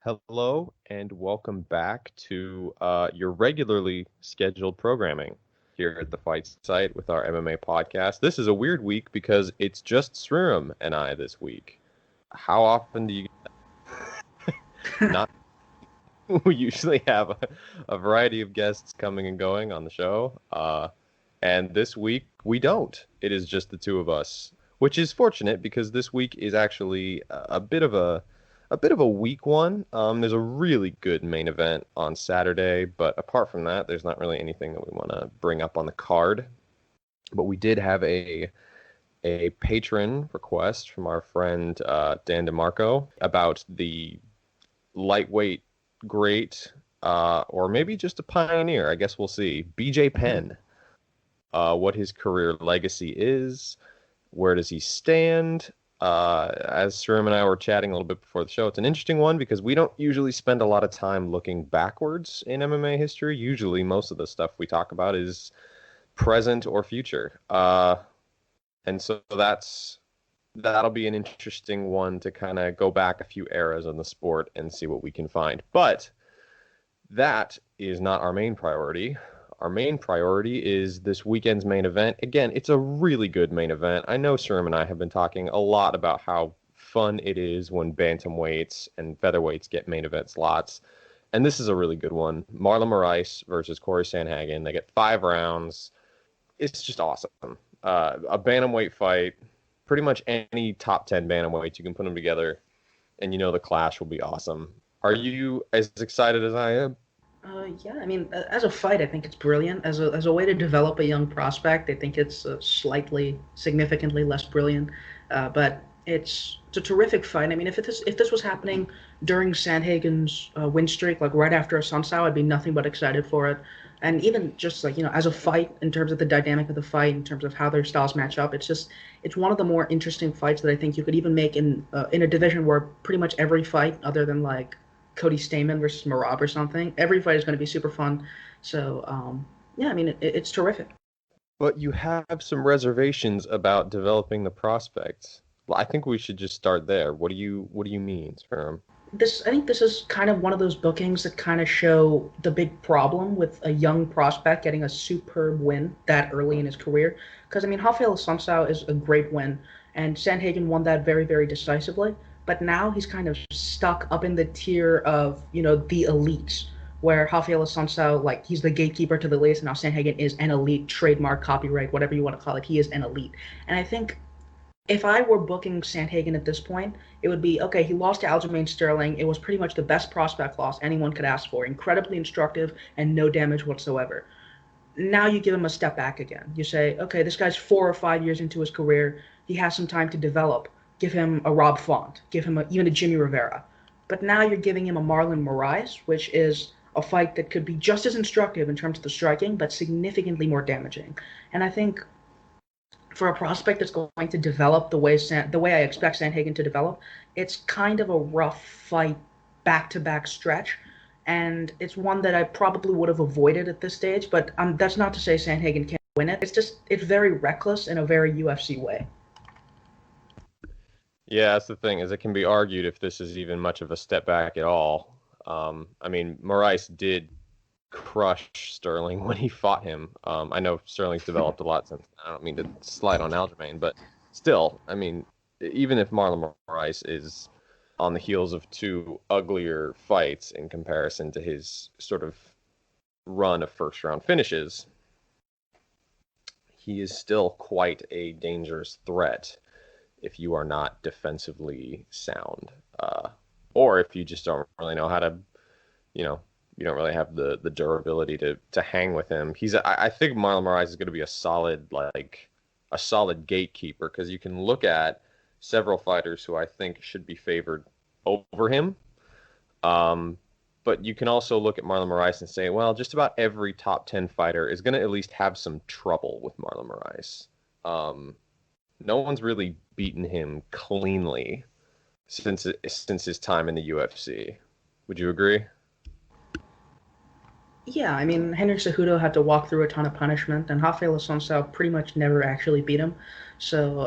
Hello and welcome back to your regularly scheduled programming here at the Fight Site with our MMA podcast. This is a weird week because it's just Sriram and I this week. How often do you not? We usually have a variety of guests coming and going on the show, and this week we don't. It is just the two of us, which is fortunate because this week is actually a bit of a weak one. There's a really good main event on Saturday, but apart from that, there's not really anything that we want to bring up on the card. But we did have a patron request from our friend Dan DeMarco about the lightweight great, or maybe just a pioneer. I guess we'll see. BJ Penn, what his career legacy is, where does he stand? As Sriram and I were chatting a little bit before the show, it's an interesting one because we don't usually spend a lot of time looking backwards in MMA history. Usually, most of the stuff we talk about is present or future. And so that'll be an interesting one to kind of go back a few eras in the sport and see what we can find. But that is not our main priority. Our main priority is this weekend's main event. Again, it's a really good main event. I know Sherm and I have been talking a lot about how fun it is when bantamweights and featherweights get main event slots. And this is a really good one. Marlon Moraes versus Cory Sandhagen. They get 5 rounds. It's just awesome. A bantamweight fight. Pretty much any top 10 bantamweights, you can put them together, and you know the clash will be awesome. Are you as excited as I am? Yeah, I mean, as a fight, I think it's brilliant. As a way to develop a young prospect, I think it's slightly, significantly less brilliant. But it's a terrific fight. I mean, if this was happening during Sandhagen's win streak, like right after a Sunsao, I'd be nothing but excited for it. And even just like as a fight, in terms of the dynamic of the fight, in terms of how their styles match up, it's one of the more interesting fights that I think you could even make in a division where pretty much every fight, other than like Cody Stamen versus Marab or something. Every fight is going to be super fun. So yeah, I mean it's terrific. But you have some reservations about developing the prospects. Well, I think we should just start there. What do you mean, Sperm? I think this is kind of one of those bookings that kind of show the big problem with a young prospect getting a superb win that early in his career. Because I mean, Rafael Sunsao is a great win, and Sandhagen won that very, very decisively. But now he's kind of stuck up in the tier of the elites, where Rafael Sunsao, like, he's the gatekeeper to the list, and now Sandhagen is an elite, trademark, copyright, whatever you want to call it. He is an elite, and I think if I were booking Sandhagen at this point, it would be okay. He lost to Aljamain Sterling. It was pretty much the best prospect loss anyone could ask for. Incredibly instructive and no damage whatsoever. Now you give him a step back again. You say, okay, this guy's 4 or 5 years into his career. He has some time to develop. Give him a Rob Font. Give him even a Jimmy Rivera. But now you're giving him a Marlon Moraes, which is a fight that could be just as instructive in terms of the striking, but significantly more damaging. And I think for a prospect that's going to develop the way I expect Sandhagen to develop, it's kind of a rough fight back to back stretch, and it's one that I probably would have avoided at this stage. But that's not to say Sandhagen can't win it. It's very reckless in a very UFC way. Yeah, that's the thing, is it can be argued if this is even much of a step back at all. I mean, Moraes did crush Sterling when he fought him. I know Sterling's developed a lot since. I don't mean to slide on Aljamain, but still, I mean, even if Marlon Moraes is on the heels of two uglier fights in comparison to his sort of run of first round finishes, he is still quite a dangerous threat if you are not defensively sound, or if you just don't really know how to, you know, you don't really have the durability to hang with him. I think Marlon Moraes is going to be a solid gatekeeper because you can look at several fighters who I think should be favored over him. Um, but you can also look at Marlon Moraes and say, well, just about every top 10 fighter is going to at least have some trouble with Marlon Moraes. Um, no one's really beaten him cleanly since his time in the UFC. Would you agree? Yeah, I mean, Henry Cejudo had to walk through a ton of punishment, and Rafael Assunção pretty much never actually beat him. So,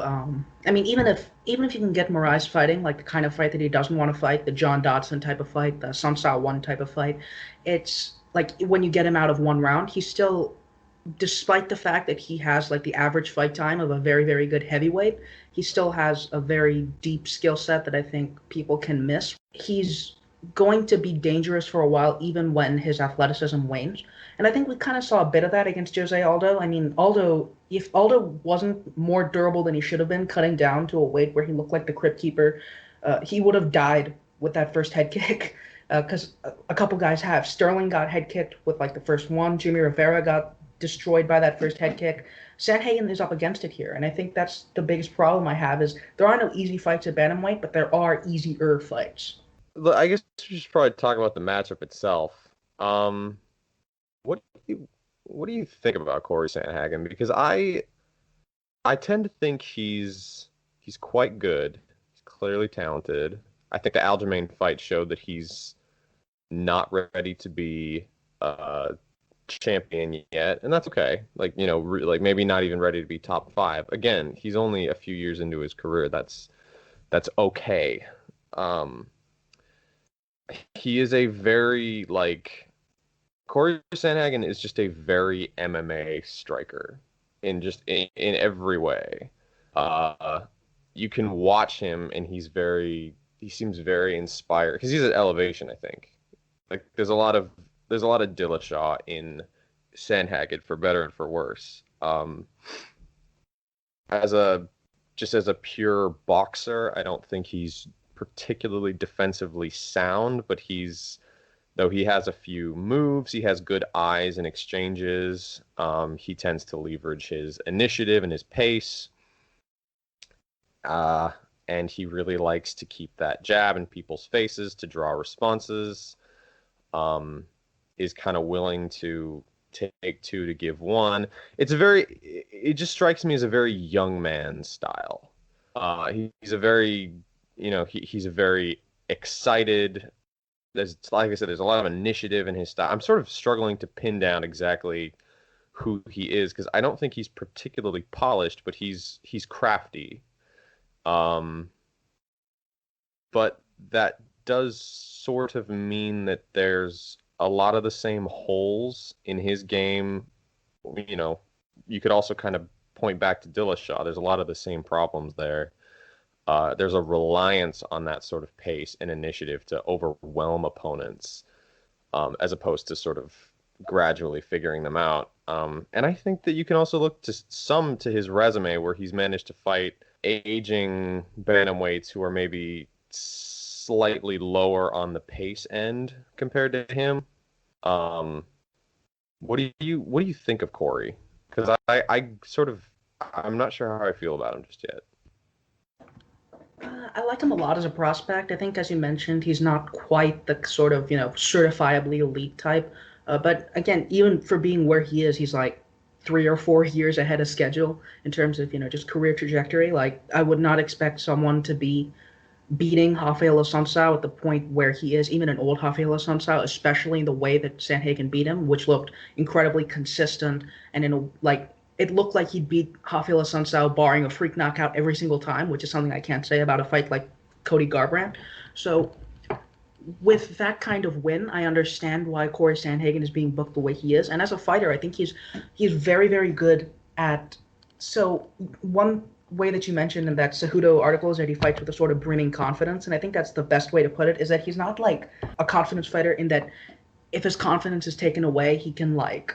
I mean, even if you can get Moraes fighting, like the kind of fight that he doesn't want to fight, the John Dodson type of fight, the Assunção one type of fight, it's like when you get him out of one round, he's still, despite the fact that he has like the average fight time of a very, very good heavyweight, he still has a very deep skill set that I think people can miss. He's going to be dangerous for a while, even when his athleticism wanes. And I think we kind of saw a bit of that against Jose Aldo. I mean, if Aldo wasn't more durable than he should have been, cutting down to a weight where he looked like the Crypt Keeper, he would have died with that first head kick. Because a couple guys have. Sterling got head kicked with like the first one. Jimmy Rivera got destroyed by that first head kick. Sandhagen is up against it here, and I think that's the biggest problem I have is there are no easy fights at bantamweight, but there are easier fights. Look, I guess we should probably talk about the matchup itself. Um, what do you think about Cory Sandhagen? Because I tend to think he's quite good. He's clearly talented. I think the Aljamain fight showed that he's not ready to be champion yet, and that's okay. Like, like maybe not even ready to be top five. Again, he's only a few years into his career. That's okay. Um, he is a very like Cory Sandhagen is just a very MMA striker in every way. Uh, you can watch him and he seems very inspired because he's at elevation, I think. Like there's a lot of Dillashaw in Sandhagen for better and for worse. As a just as a pure boxer, I don't think he's particularly defensively sound, but though he has a few moves, he has good eyes and exchanges. He tends to leverage his initiative and his pace. And he really likes to keep that jab in people's faces to draw responses. Is kind of willing to take two to give one. It just strikes me as a very young man style. He's a very, he's a very excited. Like I said, there's a lot of initiative in his style. I'm sort of struggling to pin down exactly who he is because I don't think he's particularly polished, but he's crafty. Um, but that does sort of mean that there's a lot of the same holes in his game. You know, you could also kind of point back to Dillashaw. There's a lot of the same problems there. There's a reliance on that sort of pace and initiative to overwhelm opponents, as opposed to sort of gradually figuring them out. And I think that you can also look to his resume where he's managed to fight aging bantamweights who are maybe slightly lower on the pace end compared to him. What do you think of Cory? Because I'm not sure how I feel about him just yet. I like him a lot as a prospect. I think, as you mentioned, he's not quite the sort of, certifiably elite type. But again, even for being where he is, he's like 3 or 4 years ahead of schedule in terms of, just career trajectory. Like, I would not expect someone to be beating Rafael Assunção at the point where he is, even an old Rafael Assunção, especially in the way that Sandhagen beat him, which looked incredibly consistent and it looked like he'd beat Rafael Assunção barring a freak knockout every single time, which is something I can't say about a fight like Cody Garbrandt. So with that kind of win, I understand why Cory Sandhagen is being booked the way he is. And as a fighter, I think he's very, very good at. So one way that you mentioned in that Cejudo article is that he fights with a sort of brimming confidence, and I think that's the best way to put it. Is that he's not like a confidence fighter in that if his confidence is taken away, he can like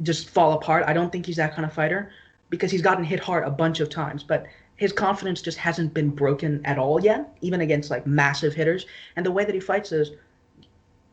just fall apart. I don't think he's that kind of fighter because he's gotten hit hard a bunch of times, but his confidence just hasn't been broken at all yet, even against like massive hitters. And the way that he fights is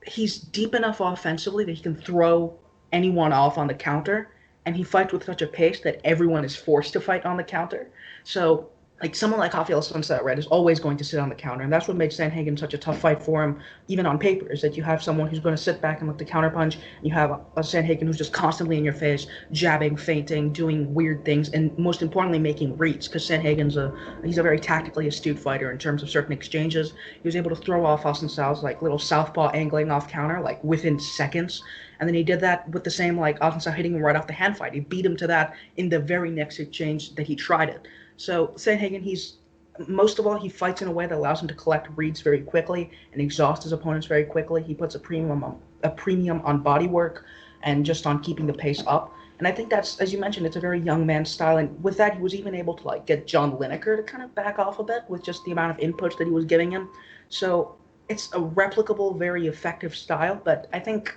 he's deep enough offensively that he can throw anyone off on the counter, and he fights with such a pace that everyone is forced to fight on the counter. So like someone like Rafael Sunset, right, is always going to sit on the counter, and that's what makes Sandhagen such a tough fight for him, even on paper. Is that you have someone who's going to sit back and let the counter punch, and you have a Sandhagen who's just constantly in your face, jabbing, feinting, doing weird things, and most importantly, making reads. Because he's a very tactically astute fighter in terms of certain exchanges. He was able to throw off Austin Styles like little southpaw angling off counter like within seconds. And then he did that with the same like Austin Styles hitting him right off the hand fight. He beat him to that in the very next exchange that he tried it. So Sandhagen, he's most of all, he fights in a way that allows him to collect reads very quickly and exhaust his opponents very quickly. He puts a premium on body work and just on keeping the pace up. And I think that's, as you mentioned, it's a very young man style. And with that, he was even able to like get John Lineker to kind of back off a bit with just the amount of inputs that he was giving him. So it's a replicable, very effective style. But I think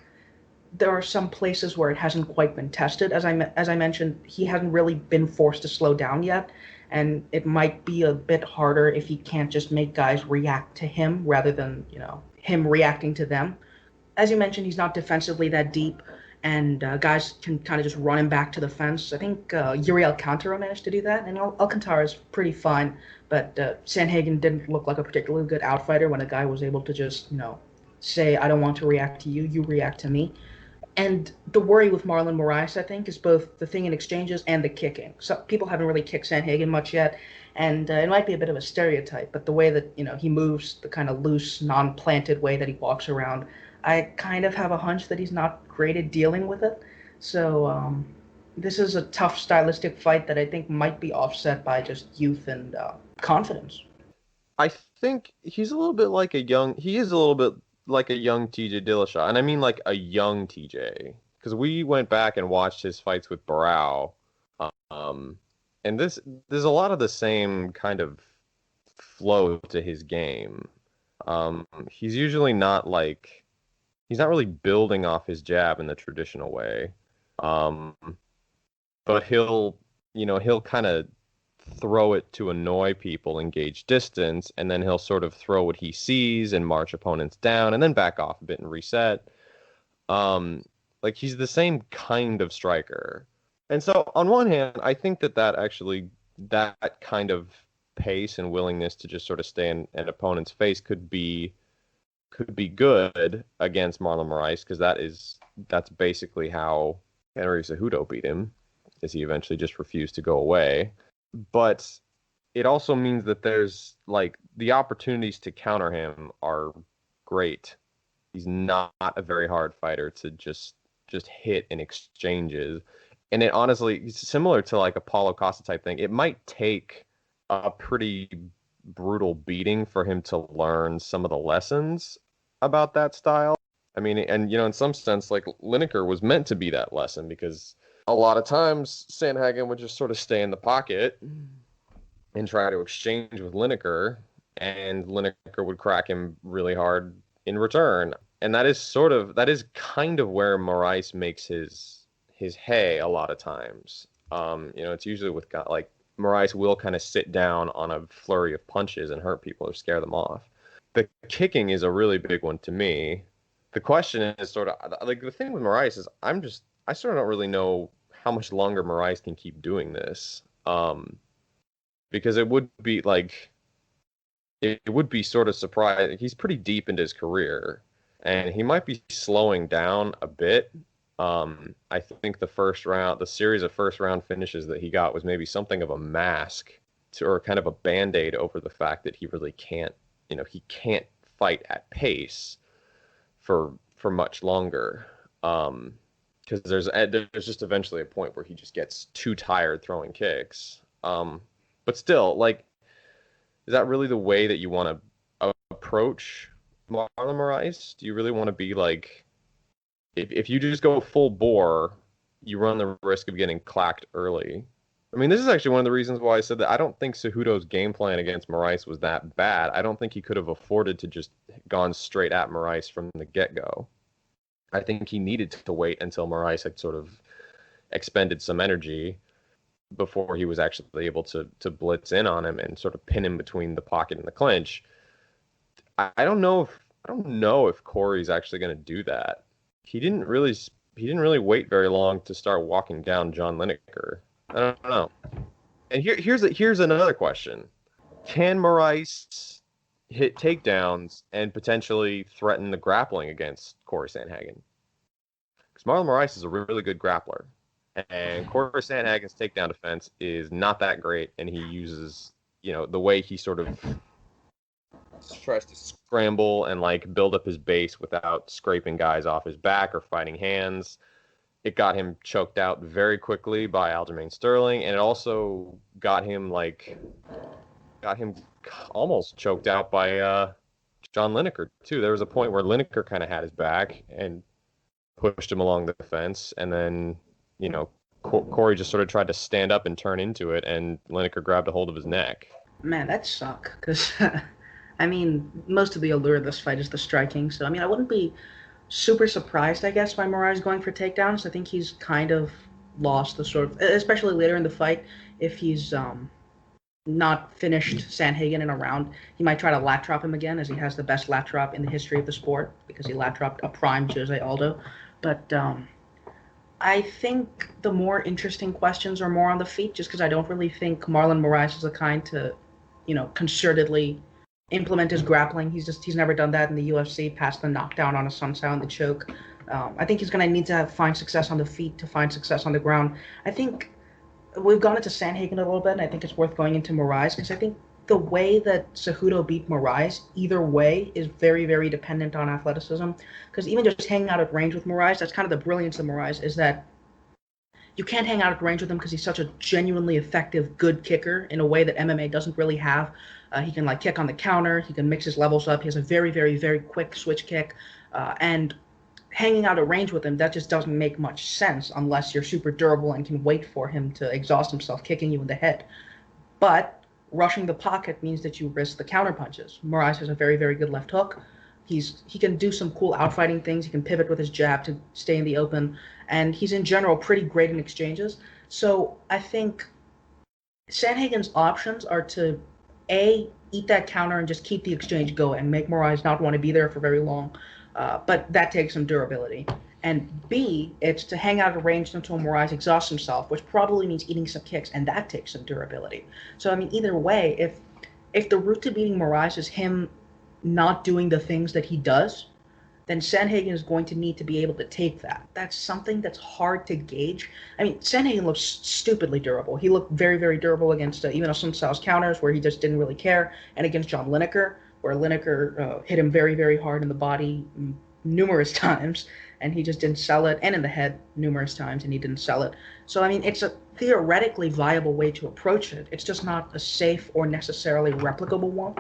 there are some places where it hasn't quite been tested. As I mentioned, he hasn't really been forced to slow down yet, and it might be a bit harder if he can't just make guys react to him rather than him reacting to them. As you mentioned, he's not defensively that deep, and guys can kind of just run him back to the fence. I think Yuri Alcantara managed to do that, and Alcantara is pretty fine, but Sandhagen didn't look like a particularly good outfighter when a guy was able to just say, I don't want to react to you, you react to me. And the worry with Marlon Moraes, I think, is both the thing in exchanges and the kicking. So people haven't really kicked Sandhagen much yet, and it might be a bit of a stereotype, but the way that he moves, the kind of loose, non-planted way that he walks around, I kind of have a hunch that he's not great at dealing with it. So this is a tough stylistic fight that I think might be offset by just youth and confidence. I think he's a little bit like a young. He is a little bit like a young TJ Dillashaw, and I mean like a young TJ, because we went back and watched his fights with Barao, um, and there's a lot of the same kind of flow to his game. He's usually not like he's not really building off his jab in the traditional way, um, but he'll kind of throw it to annoy people, engage distance, and then he'll sort of throw what he sees and march opponents down and then back off a bit and reset. Um, like he's the same kind of striker. And so on one hand, I think that kind of pace and willingness to just sort of stay in an opponent's face could be good against Marlon Moraes because that's basically how Henry Cejudo beat him, is he eventually just refused to go away. But it also means that there's like the opportunities to counter him are great. He's not a very hard fighter to just hit in exchanges. And it honestly, it's similar to like a Paulo Costa type thing. It might take a pretty brutal beating for him to learn some of the lessons about that style. I mean, and in some sense, like Lineker was meant to be that lesson because a lot of times Sandhagen would just sort of stay in the pocket and try to exchange with Lineker, and Lineker would crack him really hard in return. And that is kind of where Moraes makes his hay a lot of times. It's usually with like Moraes will kind of sit down on a flurry of punches and hurt people or scare them off. The kicking is a really big one to me. The question is sort of like the thing with Moraes is I sort of don't really know how much longer Moraes can keep doing this. Because it would be like it would be sort of surprising. He's pretty deep into his career, and he might be slowing down a bit. I think the series of first round finishes that he got was maybe something of a mask or kind of a band-aid over the fact that he really can't, he can't fight at pace for much longer. Because there's just eventually a point where he just gets too tired throwing kicks. But still, like, is that really the way that you want to approach Marlon Moraes? Do you really want to be like, if you just go full bore, you run the risk of getting clacked early? I mean, this is actually one of the reasons why I said that I don't think Cejudo's game plan against Moraes was that bad. I don't think he could have afforded to just gone straight at Moraes from the get-go. I think he needed to wait until Moraes had sort of expended some energy before he was actually able to blitz in on him and sort of pin him between the pocket and the clinch. I don't know if Cory's actually going to do that. He didn't really wait very long to start walking down John Lineker. I don't know. And here's another question. Can Moraes hit takedowns and potentially threaten the grappling against Cory Sandhagen? Because Marlon Moraes is a really good grappler, and Cory Sandhagen's takedown defense is not that great, and he uses, the way he sort of tries to scramble and like build up his base without scraping guys off his back or fighting hands. It got him choked out very quickly by Aljamain Sterling, and it also got him almost choked out by John Lineker too. There was a point where Lineker kind of had his back and pushed him along the fence, and then Cory just sort of tried to stand up and turn into it, and Lineker grabbed a hold of his neck. Man, that suck. Because, I mean, most of the allure of this fight is the striking. So, I mean, I wouldn't be super surprised, I guess, by Moraes going for takedowns. I think he's kind of lost the sort of, especially later in the fight, if he's not finished Sandhagen in a round, he might try to lat drop him again, as he has the best lat drop in the history of the sport, because he lat dropped a prime Jose Aldo. But I think the more interesting questions are more on the feet, just because I don't really think Marlon Moraes is the kind to, concertedly implement his grappling. He's never done that in the UFC, past the knockdown on a Sunsao and the choke. I think he's going to need to find success on the feet to find success on the ground. I think we've gone into Sandhagen a little bit, and I think it's worth going into Moraes, because I think the way that Cejudo beat Moraes, either way, is very, very dependent on athleticism. Because even just hanging out at range with Moraes, that's kind of the brilliance of Moraes, is that you can't hang out at range with him because he's such a genuinely effective, good kicker in a way that MMA doesn't really have. He can kick on the counter. He can mix his levels up. He has a very, very, very quick switch kick. And hanging out at range with him, that just doesn't make much sense unless you're super durable and can wait for him to exhaust himself kicking you in the head. But rushing the pocket means that you risk the counter punches. Moraes has a very, very good left hook. He can do some cool outfighting things. He can pivot with his jab to stay in the open, and he's in general pretty great in exchanges. So I think Sandhagen's options are to eat that counter and just keep the exchange going and make Moraes not want to be there for very long, but that takes some durability. And B, it's to hang out at range until Moraes exhausts himself, which probably means eating some kicks, and that takes some durability. So I mean, either way, if the route to beating Moraes is him not doing the things that he does, then Sandhagen is going to need to be able to take that. That's something that's hard to gauge. I mean, Sandhagen looks stupidly durable. He looked very, very durable against even Sun Tzu's counters, where he just didn't really care, and against John Lineker, where Lineker hit him very, very hard in the body numerous times, and he just didn't sell it, and in the head numerous times, and he didn't sell it. So, I mean, it's a theoretically viable way to approach it. It's just not a safe or necessarily replicable one.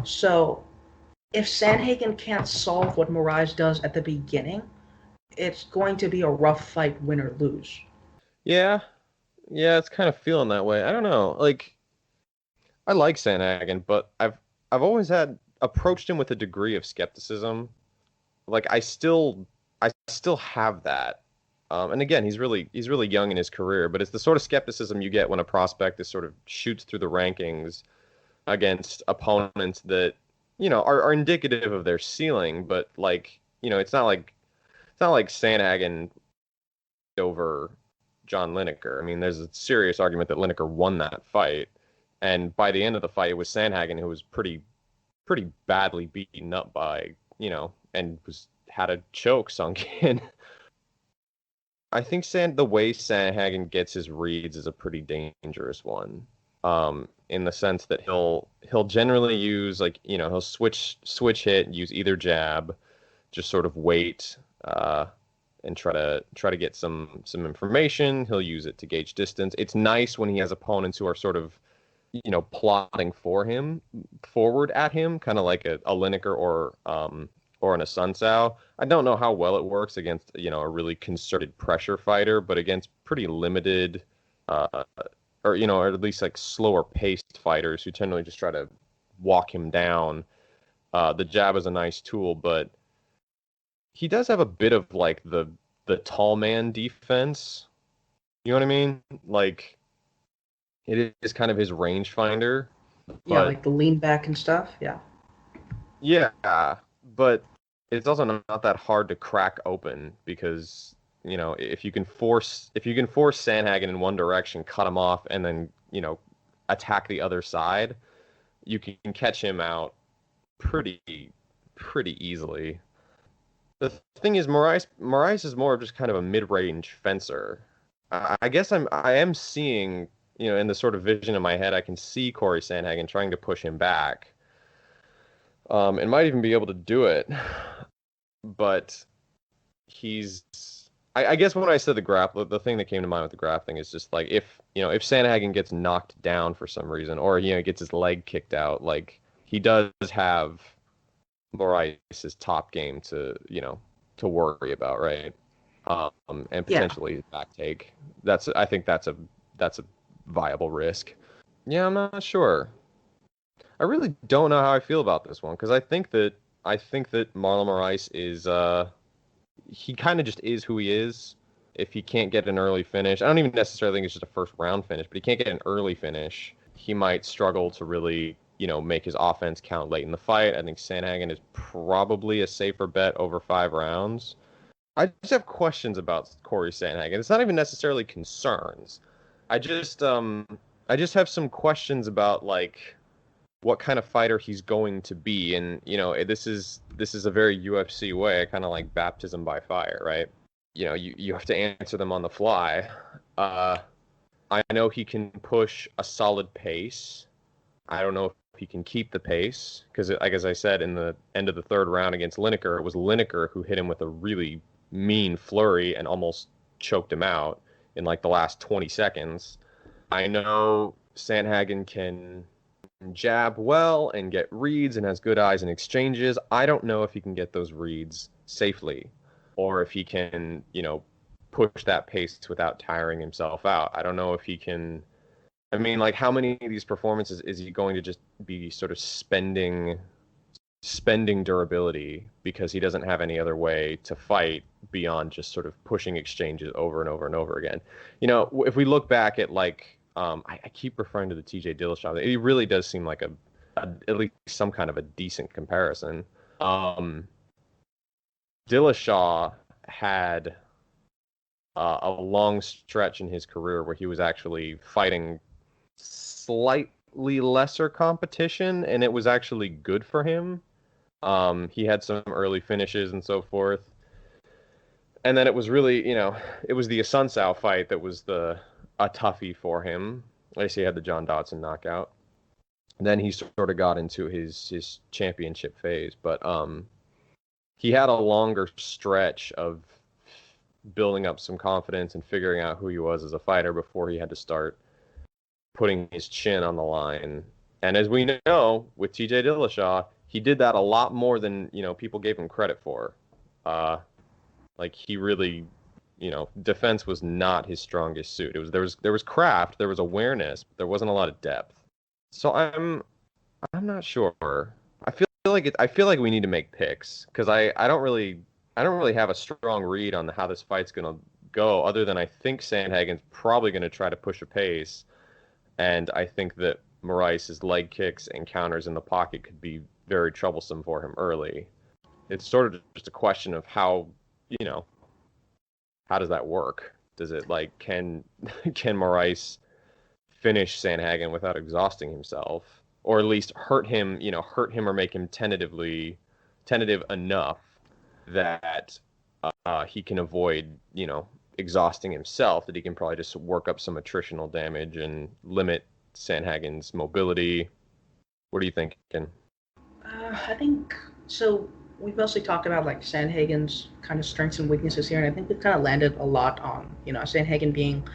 So if Sandhagen can't solve what Moraes does at the beginning, it's going to be a rough fight, win or lose. Yeah, it's kind of feeling that way. I don't know. I like Sandhagen, but I've always approached him with a degree of skepticism. I still have that. And again, he's really young in his career, but it's the sort of skepticism you get when a prospect is sort of shoots through the rankings against opponents that are indicative of their ceiling, but it's not like Sandhagen over John Lineker. I mean, there's a serious argument that Lineker won that fight, and by the end of the fight, it was Sandhagen who was pretty badly beaten up by and had a choke sunk in. I think the way Sandhagen gets his reads is a pretty dangerous one. In the sense that he'll generally use he'll switch hit, use either jab, just sort of wait and try to get some information. He'll use it to gauge distance. It's nice when he has opponents who are sort of plotting for him, forward at him, kind of like a Lineker or an Sun Tzu. I don't know how well it works against a really concerted pressure fighter, but against pretty limited or at least slower paced fighters who generally just try to walk him down. The jab is a nice tool, but he does have a bit of the tall man defense. You know what I mean? It is kind of his rangefinder. Yeah, like the lean back and stuff. Yeah. Yeah, but it's also not that hard to crack open because if you can force Sandhagen in one direction, cut him off, and then attack the other side, you can catch him out pretty easily. The thing is, Moraes is more of just kind of a mid-range fencer. I guess I am seeing, in the sort of vision in my head, I can see Cory Sandhagen trying to push him back, and might even be able to do it. But I guess when I said the thing that came to mind with the grappling is just like if Sandhagen gets knocked down for some reason, or gets his leg kicked out, like he does have Moraes' top game to worry about, right? And Yeah. potentially back take. I think that's a viable risk. Yeah, I'm not sure. I really don't know how I feel about this one because I think that Marlon Moraes is he kind of just is who he is. If he can't get an early finish, I don't even necessarily think it's just a first round finish, but he can't get an early finish, he might struggle to really, make his offense count late in the fight. I think Sandhagen is probably a safer bet over 5 rounds. I just have questions about Cory Sandhagen. It's not even necessarily concerns. I just have some questions about like what kind of fighter he's going to be, and this is a very UFC way, kind of like baptism by fire, right? You have to answer them on the fly. I know he can push a solid pace. I don't know if he can keep the pace because, like as I said, in the end of the 3rd round against Lineker, it was Lineker who hit him with a really mean flurry and almost choked him out in like the last 20 seconds. I know Sandhagen can jab well and get reads and has good eyes and exchanges. I don't know if he can get those reads safely or if he can, push that pace without tiring himself out. I don't know if he can. I mean, like, how many of these performances is he going to just be sort of spending durability because he doesn't have any other way to fight beyond just sort of pushing exchanges over and over and over again? If we look back at like, I keep referring to the TJ Dillashaw. It really does seem like at least some kind of a decent comparison. Dillashaw had a long stretch in his career where he was actually fighting slightly lesser competition, and it was actually good for him. He had some early finishes and so forth. And then it was really, it was the Asuncao fight that was a toughie for him. At least he had the John Dodson knockout. And then he sort of got into his championship phase. But he had a longer stretch of building up some confidence and figuring out who he was as a fighter before he had to start putting his chin on the line. And as we know, with TJ Dillashaw, he did that a lot more than, people gave him credit for. Like he really, defense was not his strongest suit. There was craft, there was awareness, but there wasn't a lot of depth. So I'm not sure. I feel like we need to make picks because I don't really have a strong read on how this fight's gonna go, other than I think Sandhagen's probably gonna try to push a pace, and I think that Moraes' leg kicks and counters in the pocket could be very troublesome for him early. It's sort of just a question of how does that work? Does it can Moraes finish Sandhagen without exhausting himself, or at least hurt him or make him tentative enough that he can avoid, exhausting himself, that he can probably just work up some attritional damage and limit Sandhagen's mobility. What are you thinking? I think so. We've mostly talked about like Sandhagen's kind of strengths and weaknesses here, and I think we've kind of landed a lot on Sandhagen being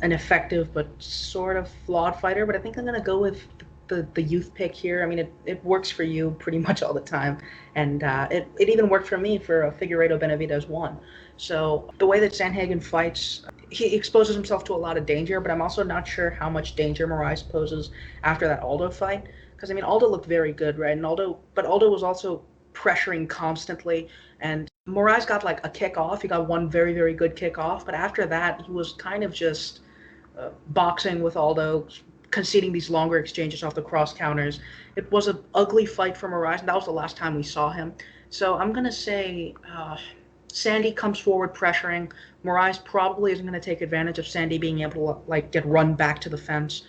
an effective but sort of flawed fighter. But I think I'm gonna go with the youth pick here. I mean, it works for you pretty much all the time, and it even worked for me for Figueiredo Benavidez 1. So the way that Sandhagen fights, he exposes himself to a lot of danger, but I'm also not sure how much danger Moraes poses after that Aldo fight. Because I mean, Aldo looked very good, right? And Aldo was also pressuring constantly, and Moraes got like a kick off. He got one very, very good kick off, but after that, he was kind of just boxing with Aldo, conceding these longer exchanges off the cross counters. It was an ugly fight for Moraes, and that was the last time we saw him. So I'm going to say Sandy comes forward pressuring. Moraes probably isn't going to take advantage of Sandy being able to get run back to the fence.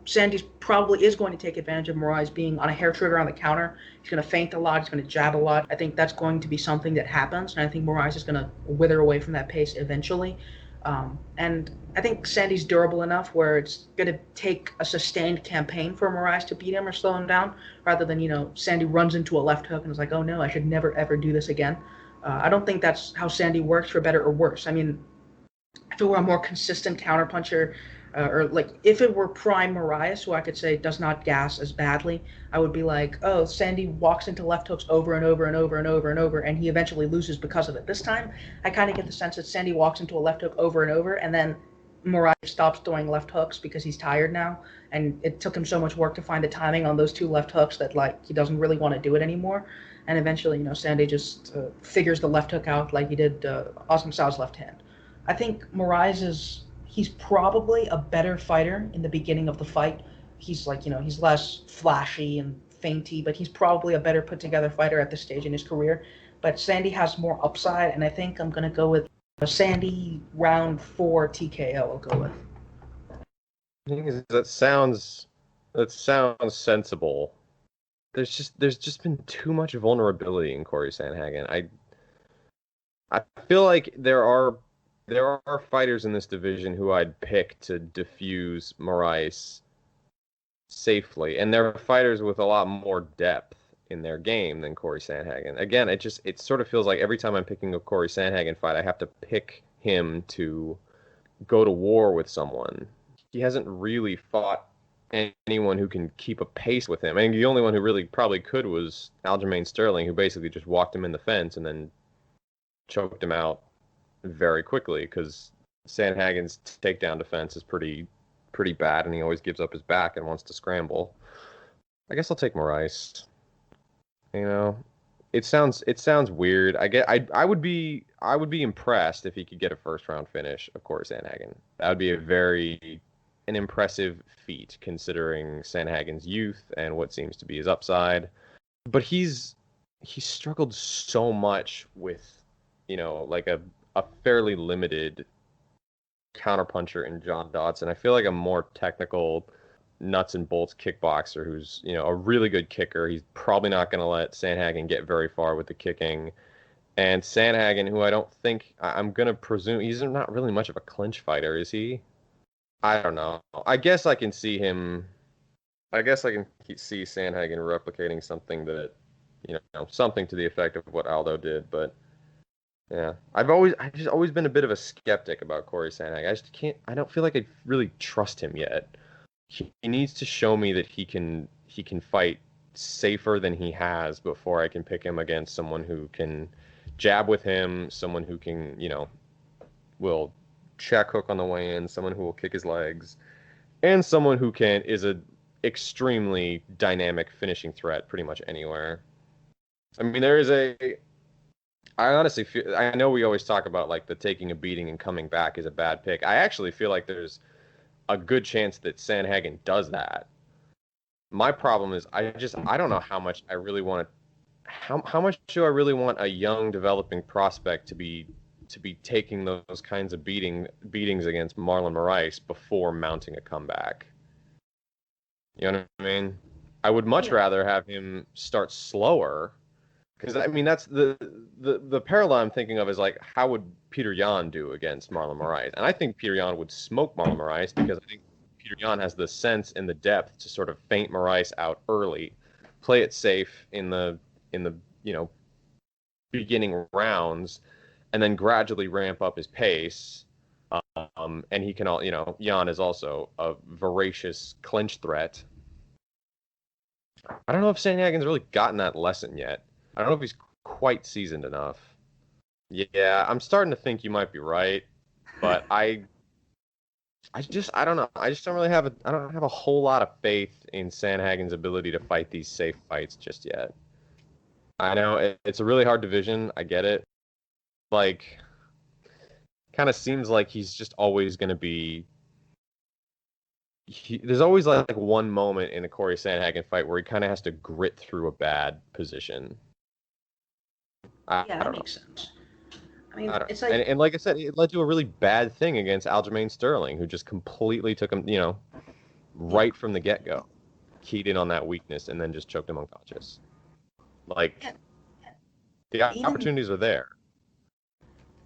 Sandy's probably is going to take advantage of Moraes being on a hair trigger on the counter. He's going to feint a lot. He's going to jab a lot. I think that's going to be something that happens, and I think Moraes is going to wither away from that pace eventually. And I think Sandy's durable enough where it's going to take a sustained campaign for Moraes to beat him or slow him down, rather than, Sandy runs into a left hook and is like, oh no, I should never ever do this again. I don't think that's how Sandy works, for better or worse. I mean, if it were a more consistent counterpuncher, or like if it were prime Moraes, who I could say does not gas as badly, I would be like, oh, Sandy walks into left hooks over and over and over and over and over, and he eventually loses because of it. This time, I kind of get the sense that Sandy walks into a left hook over and over, and then Moraes stops throwing left hooks because he's tired now, and it took him so much work to find the timing on those two left hooks that like he doesn't really want to do it anymore. And eventually, Sandy just figures the left hook out like he did Osman Sao's left hand. I think Moraes he's probably a better fighter in the beginning of the fight. He's like, he's less flashy and feinty, but he's probably a better put together fighter at this stage in his career. But Sandy has more upside, and I think I'm going to go with a Sandy round 4 TKO. I'll go with. The thing is, that sounds sensible. There's just been too much vulnerability in Cory Sandhagen. I feel like there are fighters in this division who I'd pick to defuse Moraes safely, and there are fighters with a lot more depth in their game than Cory Sandhagen. Again, it sort of feels like every time I'm picking a Cory Sandhagen fight, I have to pick him to go to war with someone. He hasn't really fought anyone who can keep a pace with him. I mean, the only one who really probably could was Aljamain Sterling, who basically just walked him in the fence and then choked him out very quickly, because Sandhagen's takedown defense is pretty bad, and he always gives up his back and wants to scramble. I guess I'll take Moraes. It sounds weird. I would be impressed if he could get a first round finish of Cory Sandhagen. That would be an impressive feat, considering Sandhagen's youth and what seems to be his upside. But he's struggled so much with, like a fairly limited counterpuncher in John Dodson. I feel like a more technical, nuts and bolts kickboxer who's, a really good kicker. He's probably not going to let Sandhagen get very far with the kicking. And Sandhagen, who I'm going to presume he's not really much of a clinch fighter, is he? I don't know. I guess I can see Sandhagen replicating something that, something to the effect of what Aldo did, but yeah, I've just always been a bit of a skeptic about Cory Sandhagen. I don't feel like I really trust him yet. He needs to show me that he can fight safer than he has before I can pick him against someone who can jab with him, someone who can, will check hook on the way in, someone who will kick his legs, and someone who is a extremely dynamic finishing threat pretty much anywhere. I mean, I honestly feel, I know we always talk about like the taking a beating and coming back is a bad pick. I actually feel like there's a good chance that Sandhagen does that. My problem is I don't know how much I really want how much do I really want a young developing prospect to be taking those kinds of beatings against Marlon Moraes before mounting a comeback. You know what I mean? I would much rather have him start slower. Because, I mean, that's the parallel I'm thinking of is, like, how would Peter Yan do against Marlon Moraes? And I think Peter Yan would smoke Marlon Moraes, because I think Peter Yan has the sense and the depth to sort of feint Moraes out early, play it safe in the beginning rounds, and then gradually ramp up his pace. And he can Yan is also a voracious clinch threat. I don't know if Sandhagen's really gotten that lesson yet. I don't know if he's quite seasoned enough. Yeah, I'm starting to think you might be right, but I don't know. I just don't really have a whole lot of faith in Sandhagen's ability to fight these safe fights just yet. I know it's a really hard division. I get it. Like, kind of seems like he's just always going to be. There's always like one moment in a Cory Sandhagen fight where he kind of has to grit through a bad position. Yeah, that makes sense. I mean, it's like, and like I said, it led to a really bad thing against Aljamain Sterling, who just completely took him, right from the get-go, keyed in on that weakness and then just choked him unconscious. Like, Yeah, the even opportunities are there.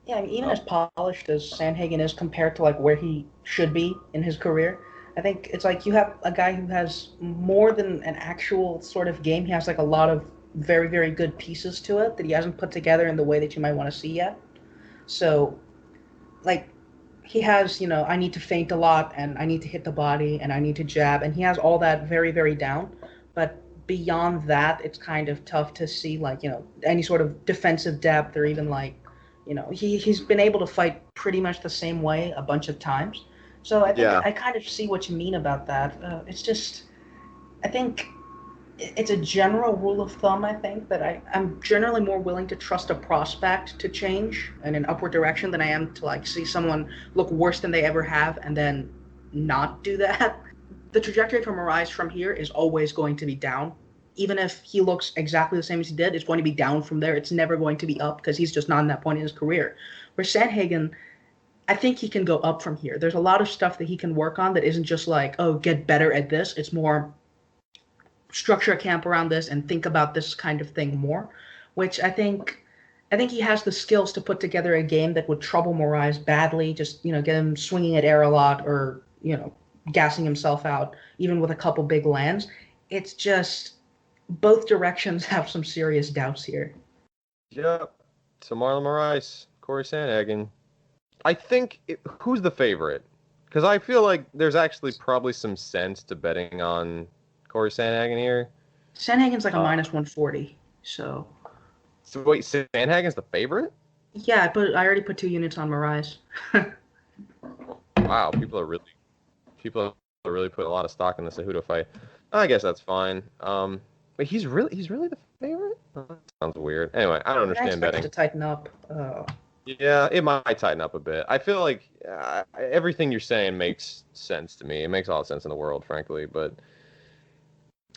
yeah, I mean, even Oh, as polished as Sandhagen is compared to like where he should be in his career, I think it's like you have a guy who has more than an actual sort of game. He has like a lot of very, very good pieces to it that he hasn't put together in the way that you might want to see yet. So, like, he has, I need to feint a lot and I need to hit the body and I need to jab, and he has all that very, very down. But beyond that, it's kind of tough to see, like, any sort of defensive depth or even like, he's been able to fight pretty much the same way a bunch of times. So I think yeah. I kind of see what you mean about that. It's just, I think it's a general rule of thumb, I think, that I'm generally more willing to trust a prospect to change in an upward direction than I am to like see someone look worse than they ever have and then not do that. The trajectory for Moraes from here is always going to be down. Even if he looks exactly the same as he did, it's going to be down from there. It's never going to be up because he's just not in that point in his career. Where Sandhagen, I think he can go up from here. There's a lot of stuff that he can work on that isn't just like, oh, get better at this. It's more structure a camp around this and think about this kind of thing more, which I think he has the skills to put together a game that would trouble Moraes badly, just, get him swinging at air a lot or, gassing himself out, even with a couple big lands. It's just both directions have some serious doubts here. Yep. So Marlon Moraes, Cory Sandhagen. I think who's the favorite? Because I feel like there's actually probably some sense to betting on Cory Sandhagen here. Sandhagen's like a Uh, minus 140, so so wait, Sandhagen's the favorite? yeah, but I already put 2 units on Moraes. Wow, people are really putting a lot of stock in the Cejudo fight. I guess that's fine. But he's really the favorite? That sounds weird. Anyway, I don't I mean, I understand expect it betting. to tighten up. Yeah, it might tighten up a bit. I feel like everything you're saying makes sense to me. It makes all the sense in the world, frankly. But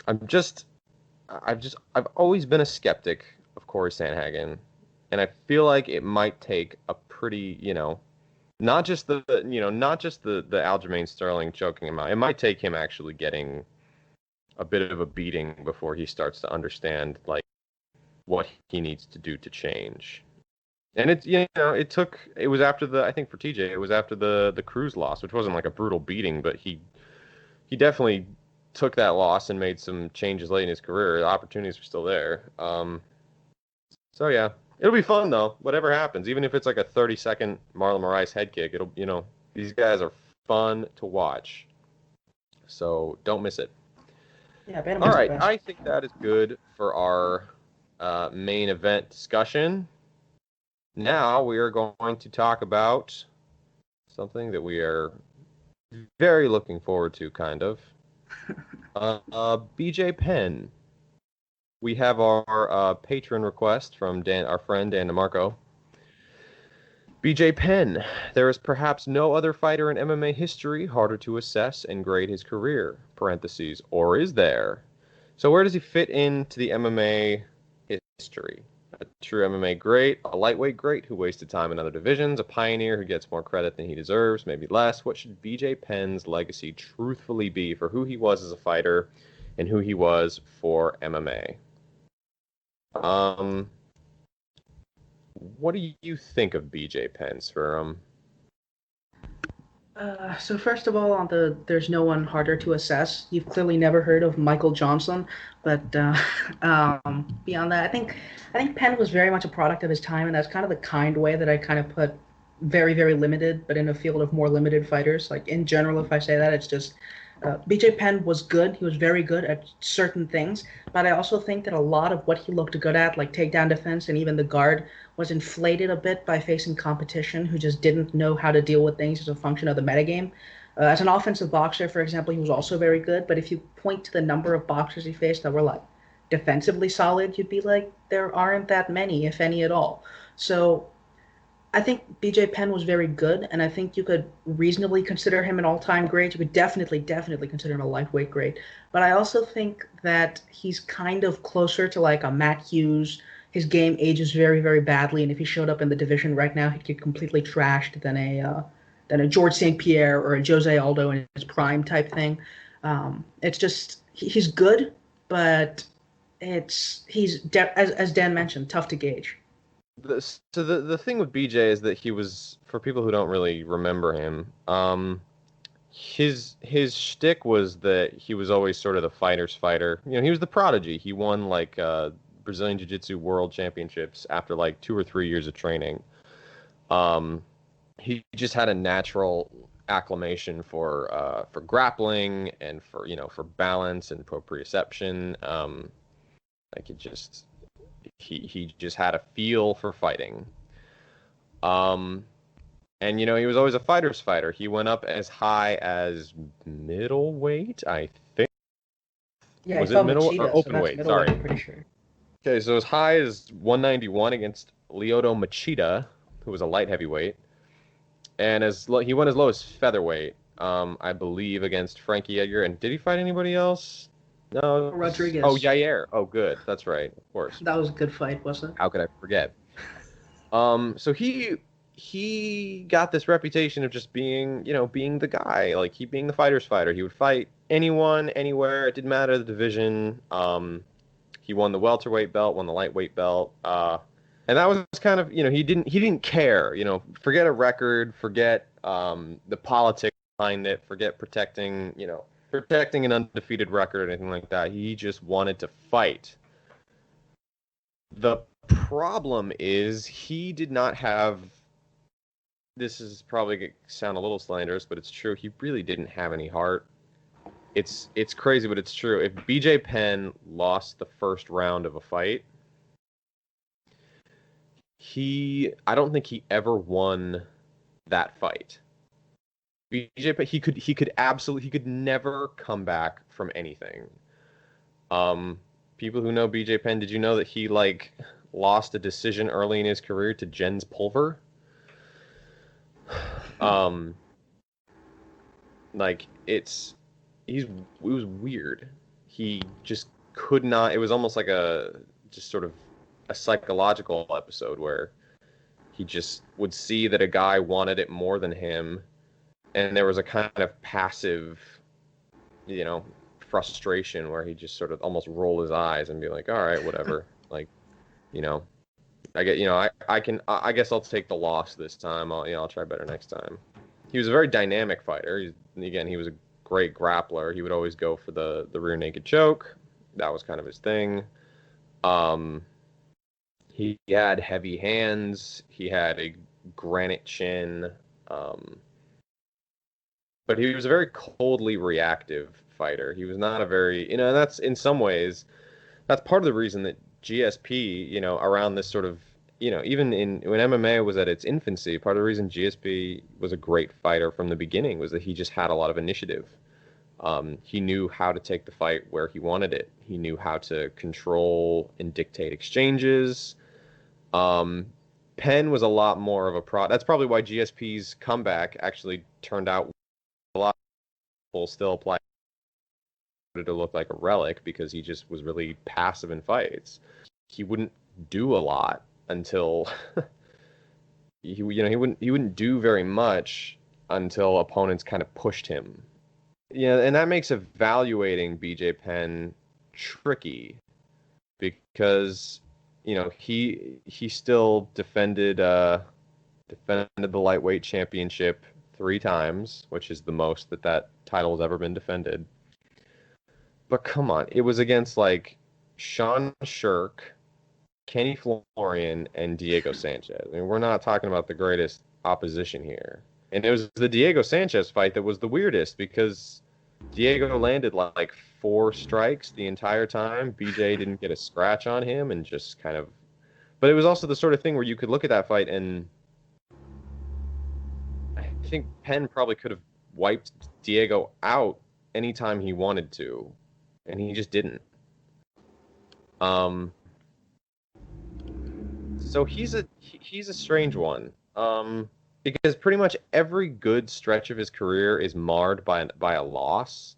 I'm just, I've always been a skeptic of Cory Sandhagen, and I feel like it might take a pretty, not just the Aljamain Sterling choking him out. It might take him actually getting a bit of a beating before he starts to understand like what he needs to do to change. And it was after I think for TJ, it was after the Cruz loss, which wasn't like a brutal beating, but he definitely took that loss and made some changes late in his career. The opportunities were still there. So yeah, it'll be fun though. Whatever happens, even if it's like a 30-second Marlon Moraes head kick, these guys are fun to watch. So don't miss it. Yeah, All Bantamweight's the right, best. I think that is good for our main event discussion. Now we are going to talk about something that we are very looking forward to, kind of. BJ Penn. We have our patron request from our friend Dan DeMarco. BJ Penn. There is perhaps no other fighter in MMA history harder to assess and grade his career. Parentheses. Or is there? So where does he fit into the MMA history? A true MMA great, a lightweight great who wasted time in other divisions, a pioneer who gets more credit than he deserves, maybe less. What should BJ Penn's legacy truthfully be for who he was as a fighter and who he was for MMA? Um, what do you think of BJ Penn, Sriram? So first of all, on there's no one harder to assess. You've clearly never heard of Michael Johnson, but beyond that, I think Penn was very much a product of his time, and that's kind of the kind way that I kind of put very, very limited, but in a field of more limited fighters. Like in general, if I say that, it's just BJ Penn was good. He was very good at certain things, but I also think that a lot of what he looked good at, like takedown defense and even the guard, was inflated a bit by facing competition who just didn't know how to deal with things as a function of the metagame. As an offensive boxer, for example, he was also very good, but if you point to the number of boxers he faced that were like defensively solid, you'd be like, there aren't that many, if any at all. So I think BJ Penn was very good, and I think you could reasonably consider him an all-time great. You could definitely, definitely consider him a lightweight great. But I also think that he's kind of closer to like a Matt Hughes. His game ages very, very badly, and if he showed up in the division right now, he'd get completely trashed than a George St. Pierre or a Jose Aldo in his prime type thing. It's just he's good, but as Dan mentioned, tough to gauge. So the thing with BJ is that he was, for people who don't really remember him, his shtick was that he was always sort of the fighter's fighter. He was the prodigy. He won like Brazilian Jiu-Jitsu World Championships after like 2 or 3 years of training. Um, he just had a natural acclamation for grappling and for balance and proprioception. Like it just he just had a feel for fighting. Um, and he was always a fighter's fighter. He went up as high as middleweight, I think. Yeah, he Was it fought middle or Machida, so open that's weight? middleweight. Sorry. I'm pretty sure. Okay, so as high as 191 against Lyoto Machida, who was a light heavyweight, and he went as low as featherweight, I believe, against Frankie Edgar. And did he fight anybody else? No. Oh, Rodriguez. Yair. Oh, good. That's right. Of course. That was a good fight, wasn't it? How could I forget? So he got this reputation of just being the guy, like he being the fighter's fighter. He would fight anyone, anywhere. It didn't matter the division. He won the welterweight belt, won the lightweight belt. And that was kind of, he didn't care, forget a record, forget the politics behind it, forget protecting an undefeated record or anything like that. He just wanted to fight. The problem is he did not have, this is probably going to sound a little slanderous, but it's true. He really didn't have any heart. It's crazy, but it's true. If BJ Penn lost the first round of a fight, I don't think he ever won that fight. BJ Penn, he could never come back from anything. People who know BJ Penn, did you know that he like lost a decision early in his career to Jens Pulver? Like it was weird. He just could not. It was almost like just sort of a psychological episode where he just would see that a guy wanted it more than him, and there was a kind of passive, you know, frustration where he just sort of almost roll his eyes and be like, all right, whatever. Like, you know, I guess I'll take the loss this time. I'll try better next time. He was a very dynamic fighter. He was a great grappler. He would always go for the rear naked choke. That was kind of his thing. He had heavy hands. He had a granite chin. But he was a very coldly reactive fighter. He was not a very, that's in some ways, that's part of the reason that GSP, around this sort of, even when MMA was at its infancy, part of the reason GSP was a great fighter from the beginning was that he just had a lot of initiative. He knew how to take the fight where he wanted it. He knew how to control and dictate exchanges. Penn was a lot more of a pro. That's probably why GSP's comeback actually turned out a lot. People still apply to look like a relic because he just was really passive in fights. He wouldn't do a lot until he wouldn't do very much until opponents kind of pushed him. Yeah, and that makes evaluating BJ Penn tricky because he still defended the lightweight championship 3 times, which is the most that title has ever been defended. But come on, it was against like Sean Shirk, Kenny Florian, and Diego Sanchez. I mean, we're not talking about the greatest opposition here. And it was the Diego Sanchez fight that was the weirdest because Diego landed like 4 strikes the entire time. BJ didn't get a scratch on him and just kind of. But it was also the sort of thing where you could look at that fight and I think Penn probably could have wiped Diego out anytime he wanted to, and he just didn't. So he's a strange one. Because pretty much every good stretch of his career is marred by a loss.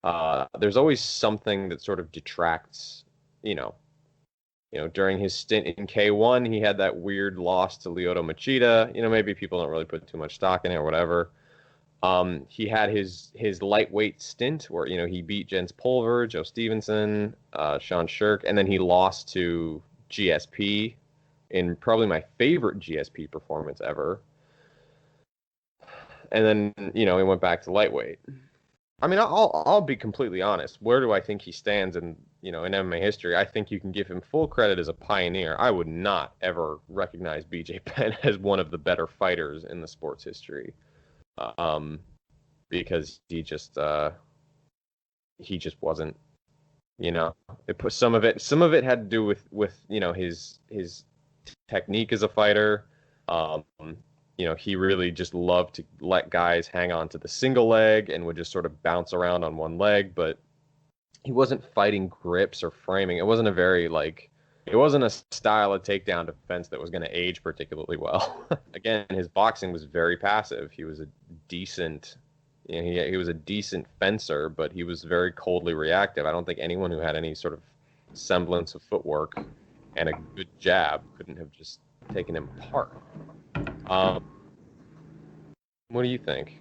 There's always something that sort of detracts, during his stint in K1, he had that weird loss to Lyoto Machida. Maybe people don't really put too much stock in it or whatever. He had his lightweight stint where, he beat Jens Pulver, Joe Stevenson, Sean Shirk, and then he lost to GSP in probably my favorite GSP performance ever. And then, he went back to lightweight. I mean, I'll be completely honest. Where do I think he stands in MMA history? I think you can give him full credit as a pioneer. I would not ever recognize BJ Penn as one of the better fighters in the sport's history, because he just wasn't. Some of it had to do with his technique as a fighter. He really just loved to let guys hang on to the single leg and would just sort of bounce around on one leg, but he wasn't fighting grips or framing. It wasn't a style of takedown defense that was going to age particularly well. Again, his boxing was very passive. He was a decent, he was a decent fencer, but he was very coldly reactive. I don't think anyone who had any sort of semblance of footwork and a good jab couldn't have just taken him apart. What do you think?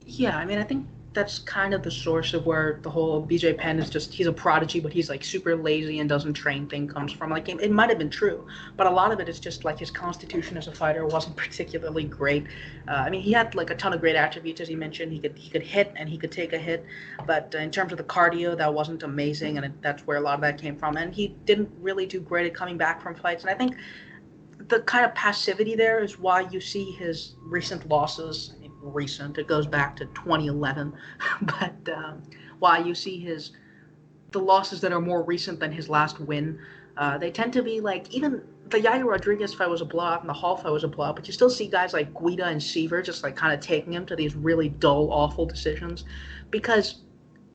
Yeah, I mean, I think that's kind of the source of where the whole BJ Penn is just, he's a prodigy, but he's like super lazy and doesn't train thing comes from. Like, it might have been true, but a lot of it is just like his constitution as a fighter wasn't particularly great. I mean, he had like a ton of great attributes, as he mentioned. He could hit and he could take a hit, but in terms of the cardio, that wasn't amazing, and that's where a lot of that came from. And he didn't really do great at coming back from fights. And I think the kind of passivity there is why you see his recent losses. Recent, it goes back to 2011, but why you see the losses that are more recent than his last win, they tend to be like, even the Yair Rodriguez fight was a blowout and the Hall fight was a blowout, but you still see guys like Guida and Seaver just like kind of taking him to these really dull, awful decisions, because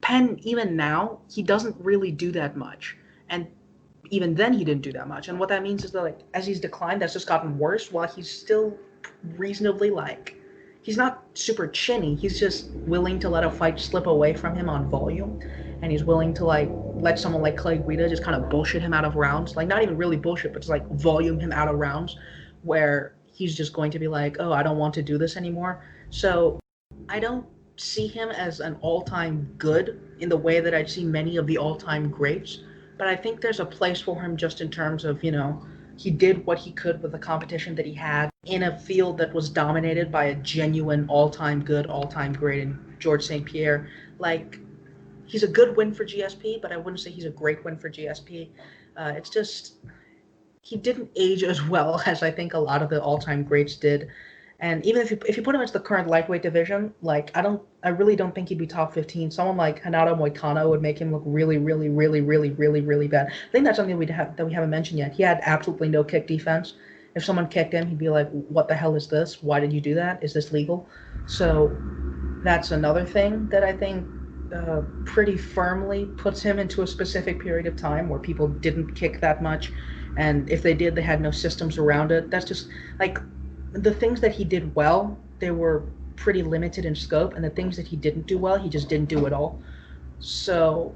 Penn, even now, he doesn't really do that much, and even then he didn't do that much. And what that means is that, like, as he's declined, that's just gotten worse, while he's still reasonably, like, he's not super chinny. He's just willing to let a fight slip away from him on volume, and he's willing to like let someone like Clay Guida just kind of bullshit him out of rounds. Like, not even really bullshit, but just like volume him out of rounds, where he's just going to be like, oh, I don't want to do this anymore. So I don't see him as an all-time good in the way that I'd see many of the all-time greats, but I think there's a place for him just in terms of, he did what he could with the competition that he had in a field that was dominated by a genuine all-time good, all-time great in George St. Pierre. Like, he's a good win for GSP, but I wouldn't say he's a great win for GSP. It's just, he didn't age as well as I think a lot of the all-time greats did. And even if you put him into the current lightweight division, like, I really don't think he'd be top 15. Someone like Renato Moicano would make him look really, really, really, really, really, really bad. I think that's something that we haven't mentioned yet. He had absolutely no kick defense. If someone kicked him, he'd be like, "What the hell is this? Why did you do that? Is this legal?" So that's another thing that I think pretty firmly puts him into a specific period of time where people didn't kick that much, and if they did, they had no systems around it. That's just like, the things that he did well, they were pretty limited in scope, and the things that he didn't do well, he just didn't do at all. So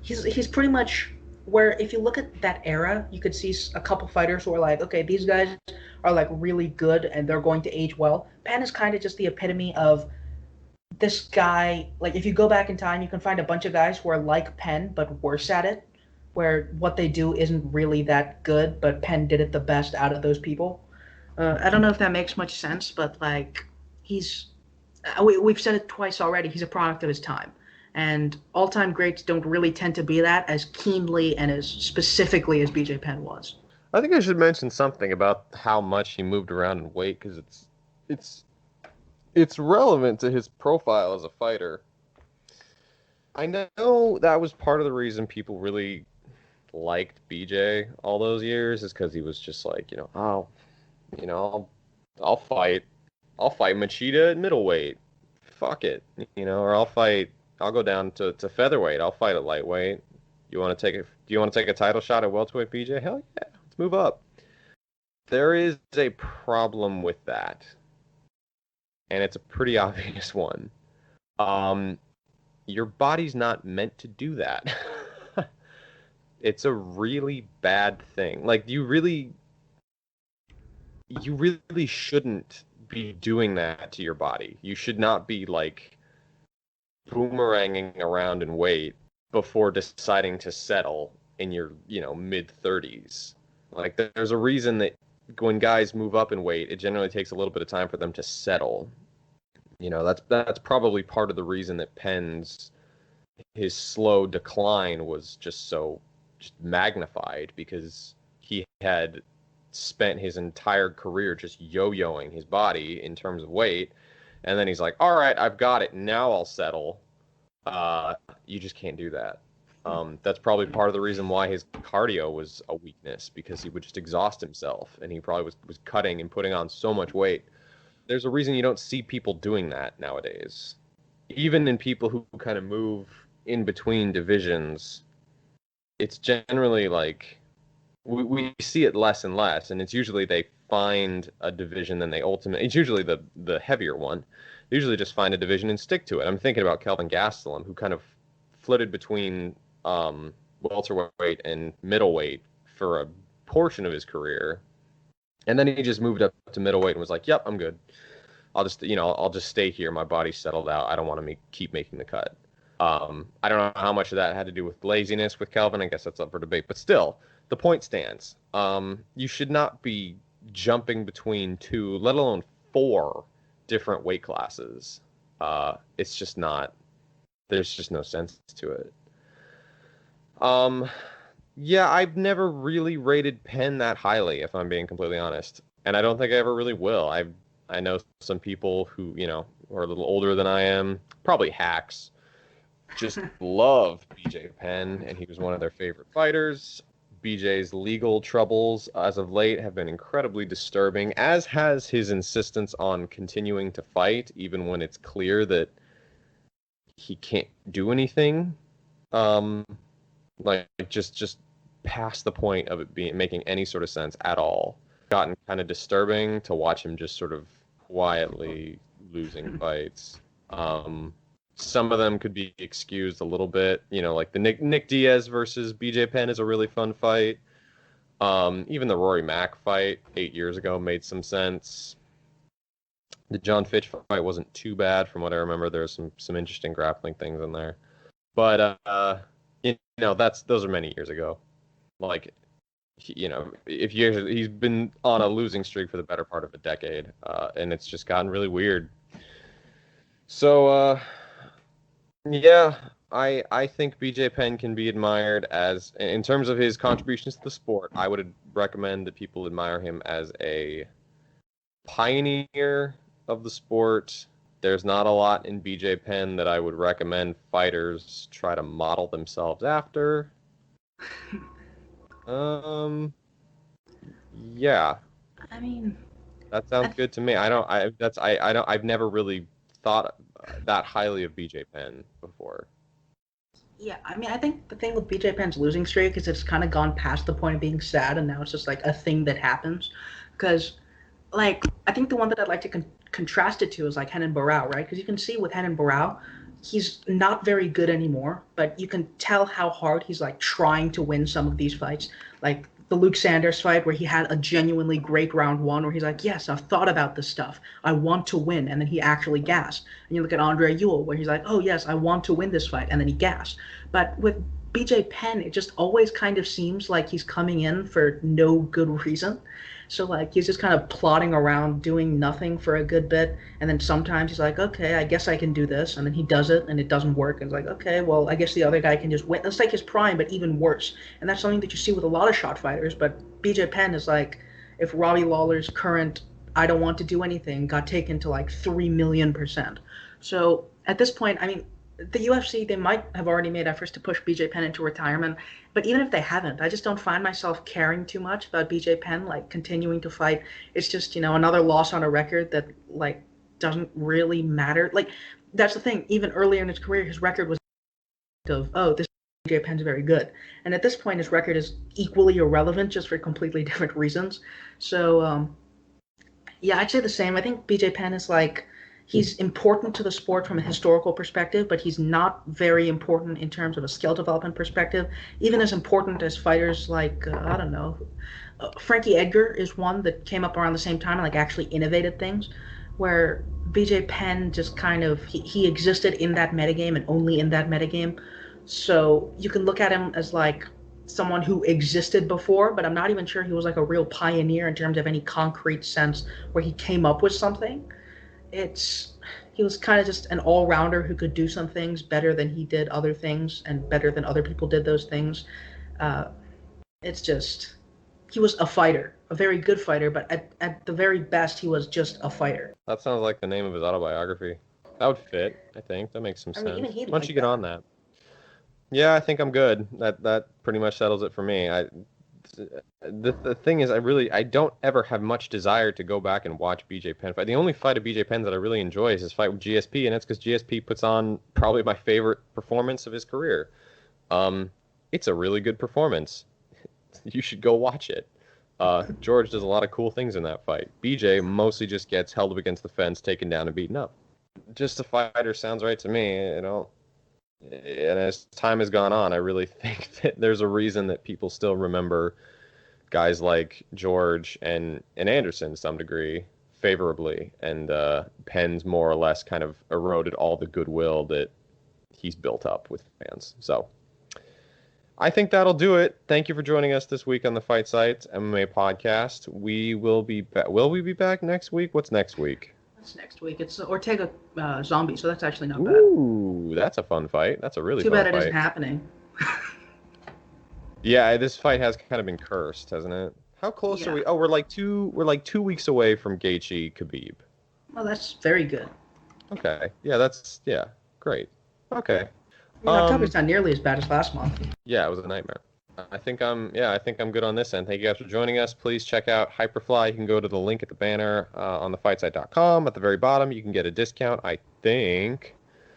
he's pretty much where, if you look at that era, you could see a couple fighters who are like, okay, these guys are like really good and they're going to age well. Penn is kind of just the epitome of this guy. Like, if you go back in time, you can find a bunch of guys who are like Penn but worse at it, where what they do isn't really that good, but Penn did it the best out of those people. I don't know if that makes much sense, but like, we've said it twice already. He's a product of his time, and all-time greats don't really tend to be that as keenly and as specifically as BJ Penn was. I think I should mention something about how much he moved around in weight, because it's relevant to his profile as a fighter. I know that was part of the reason people really liked BJ all those years, is because he was just like, I'll fight Machida at middleweight. Fuck it, or I'll go down to featherweight. I'll fight at lightweight. Do you want to take a title shot at welterweight, BJ? Hell yeah, let's move up. There is a problem with that, and it's a pretty obvious one. Your body's not meant to do that. It's a really bad thing. Like, you really shouldn't be doing that to your body. You should not be like boomeranging around in weight before deciding to settle in your, mid 30s. Like there's a reason that when guys move up in weight, it generally takes a little bit of time for them to settle. That's probably part of the reason that his slow decline was just magnified, because he had spent his entire career just yo-yoing his body in terms of weight, and then he's like, all right, I've got it, now I'll settle. You just can't do that. That's probably part of the reason why his cardio was a weakness, because he would just exhaust himself, and he probably was cutting and putting on so much weight. There's a reason you don't see people doing that nowadays. Even in people who kind of move in between divisions, it's generally like we see it less and less, and it's usually they find a division, then it's usually the heavier one. They usually just find a division and stick to it. I'm thinking about Kelvin Gastelum, who kind of flitted between welterweight and middleweight for a portion of his career, and then he just moved up to middleweight and was like, yep, I'm good. I'll just stay here. My body's settled out. I don't want to keep making the cut. I don't know how much of that had to do with laziness with Kelvin. I guess that's up for debate. But still, the point stands. You should not be jumping between 2, let alone 4 different weight classes. It's just not. There's just no sense to it. Yeah, I've never really rated Penn that highly, if I'm being completely honest, and I don't think I ever really will. I know some people who are a little older than I am, probably hacks, just love BJ Penn, and he was one of their favorite fighters. BJ's legal troubles as of late have been incredibly disturbing, as has his insistence on continuing to fight, even when it's clear that he can't do anything. Like just past the point of it making any sort of sense at all. Gotten kind of disturbing to watch him just sort of quietly losing fights. Some of them could be excused a little bit, like the Nick Diaz versus BJ Penn is a really fun fight. Even the Rory Mack fight 8 years ago made some sense. The John Fitch fight wasn't too bad from what I remember. There was some interesting grappling things in there, but those are many years ago. Like, he's been on a losing streak for the better part of a decade, and it's just gotten really weird. So, yeah, I think BJ Penn can be admired as, in terms of his contributions to the sport, I would recommend that people admire him as a pioneer of the sport. There's not a lot in BJ Penn that I would recommend fighters try to model themselves after. Yeah. I mean, that sounds good to me. I've never really thought that highly of BJ Penn before. Yeah, I mean, I think the thing with BJ Penn's losing streak is it's kind of gone past the point of being sad, and now it's just like a thing that happens. Because, like, I think the one that I'd like to contrast it to is like Renan Barão, right? Because you can see with Renan Barão, he's not very good anymore, but you can tell how hard he's like trying to win some of these fights. Like the Luke Sanders fight where he had a genuinely great round 1 where he's like, yes, I've thought about this stuff. I want to win. And then he actually gassed. And you look at Andre Ewell where he's like, oh, yes, I want to win this fight. And then he gassed. But with BJ Penn, it just always kind of seems like he's coming in for no good reason. So, like, he's just kind of plodding around doing nothing for a good bit. And then sometimes he's like, okay, I guess I can do this. And then he does it, and it doesn't work. And it's like, okay, well, I guess the other guy can just win. That's like his prime, but even worse. And that's something that you see with a lot of shot fighters. But BJ Penn is like, if Robbie Lawler's current I don't want to do anything got taken to like 3,000,000%. So at this point, I mean, the UFC, they might have already made efforts to push BJ Penn into retirement, but even if they haven't, I just don't find myself caring too much about BJ Penn, like, continuing to fight. It's just, another loss on a record that, like, doesn't really matter. Like, that's the thing. Even earlier in his career, his record was of, oh, this BJ Penn's very good. And at this point, his record is equally irrelevant, just for completely different reasons. So, yeah, I'd say the same. I think BJ Penn is, like, he's important to the sport from a historical perspective, but he's not very important in terms of a skill development perspective. Even as important as fighters like, I don't know, Frankie Edgar is one that came up around the same time and, like, actually innovated things. where BJ Penn just kind of he existed in that metagame and only in that metagame. So you can look at him as like someone who existed before, but I'm not even sure he was like a real pioneer in terms of any concrete sense where he came up with something. It's he was kind of just an all-rounder who could do some things better than he did other things and better than other people did those things. Uh, it's just he was a fighter, a very good fighter, but at the very best, he was just a fighter. That sounds like the name of his autobiography. That would fit, I think. That makes some I mean, sense. even he'd Why don't like you get that. on that? Yeah, I think I'm good. That pretty much settles it for me. The thing is, I don't ever have much desire to go back and watch BJ Penn fight. The only fight of BJ Penn's that I really enjoy is his fight with GSP, and that's because GSP puts on probably my favorite performance of his career. It's a really good performance. You should go watch it. George does a lot of cool things in that fight. BJ mostly just gets held up against the fence, taken down, and beaten up. Just a fighter sounds right to me, you know. And as time has gone on, I really think that there's a reason that people still remember guys like George and Anderson to some degree favorably, and Penn's more or less kind of eroded all the goodwill that he's built up with fans. So I think that'll do it. Thank you for joining us this week on the Fight Sites MMA podcast. We will be back. Will we be back next week? What's next week? That's next week. It's Ortega Zombie, so that's actually not bad. Ooh, that's a fun fight. That's a really Too fun bad it fight. isn't happening. Yeah, this fight has kind of been cursed, hasn't it? How close are Yeah. we? Oh, we're like 2 weeks away from Gaethje Khabib. Well, that's very good. Okay. Yeah, great. Okay. I mean, October's not nearly as bad as last month. Yeah, it was a nightmare. I think I'm good on this end. Thank you guys for joining us. Please check out Hyperfly. You can go to the link at the banner on thefightsite.com. At the very bottom, you can get a discount. I think.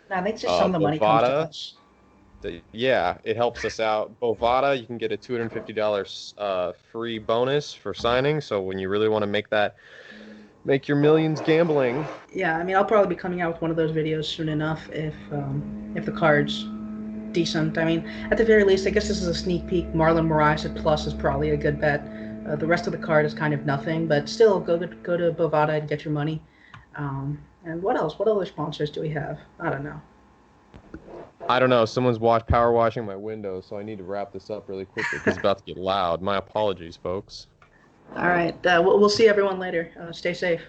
No, I think just some of the money comes to us. Yeah, it helps us out. Bovada, you can get a $250 free bonus for signing. So when you really want to make your millions gambling. Yeah, I mean, I'll probably be coming out with one of those videos soon enough if the card's decent. I mean, at the very least, I guess this is a sneak peek. Marlon Moraes at plus is probably a good bet. The rest of the card is kind of nothing, but still, go to Bovada and get your money. And what else? What other sponsors do we have? I don't know. I don't know. Someone's power washing my window, so I need to wrap this up really quickly because it's about to get loud. My apologies, folks. All right. We'll see everyone later. Stay safe.